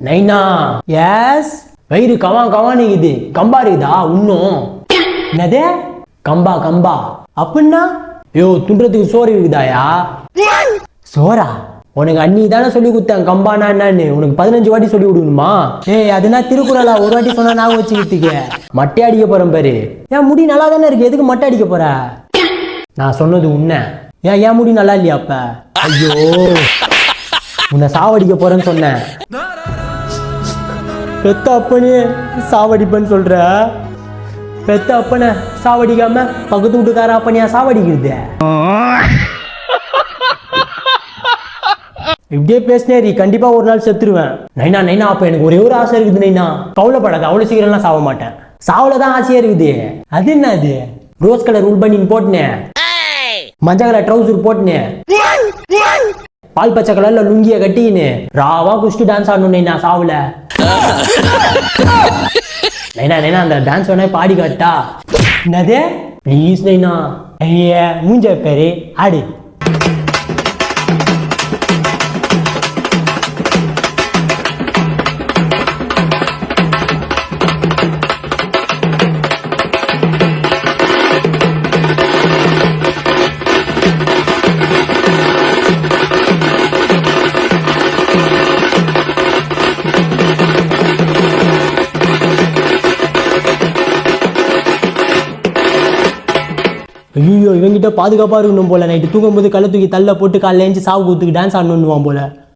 நைனா. S. வயிறு கவான்னு இது. கம்பா இருக்குதா இன்னும்? என்னது கம்பா? கம்பா அப்படின்னா ஐயோ துன்றதுக்கு சோறு இருக்குதாயா? சோறா? உனக்கு அன்னி தானே சொல்லி கொடுத்தேன் கம்பானா என்னன்னு. உனக்கு 15 வாட்டி சொல்லி கொடுக்கணுமா? ஏய் அதுனா திருக்குறளா? ஒரு வாட்டி சொன்னா ஞாபகம் வச்சுக்கிறதுக்கு. மட்டை அடிக்க போறேன் பாரு. ஏன் முடி நல்லா தானே இருக்கு, எதுக்கு மட்டை அடிக்க போற? நான் சொன்னது உன்ன. ஏன் முடி நல்லா இல்லையா அப்ப? ஐயோ உன்னை சாவடிக்க போறேன்னு சொன்னேன். பெத்த அப்பனே சாவடிப்பேன்னு சொல்ற. பெத்த அப்பனை சாவடிக்காம பக்கத்து வீட்டுக்கார அப்பனையா சாவடிக்கிறது? இப்படியே பேசினேரி கண்டிப்பா ஒரு நாள் செத்துருவேன். நைனா நைனா அப்ப எனக்கு ஒரே ஒரு ஆசை இருக்குது நைனா. கவலைப்படாத, அவ்வளவு சீக்கிரம்லாம் சாவ மாட்டேன். சாவலதான் ஆசையா இருக்குது. அது என்ன அது? ரோஸ் கலர் உள் பனியன் போட்டுனேன், மஞ்சள் கலர் ட்ரௌசர் போட்டுனேன், பால் பச்சை கலர்ல லுங்கிய கட்டின்னு ராவா குஷ்டு டான்ஸ் ஆடணும் நைனா சாவுல. நைனா நைனா அந்த டான்ஸ் வேணா பாடி காட்டா? என்னது ப்ளீஸ் நைனா. ஐயா மூஞ்ச பேரு ஆடு. ஐயோ இவங்கிட்ட பாதுகாப்பா இருக்கணும் போல. நைட்டு தூங்கும் போது கள்ள தூக்கி தள்ள போட்டு காலைல எழுந்து சாவு கூத்துக்கு டான்ஸ் ஆடணும்னுவான் போல.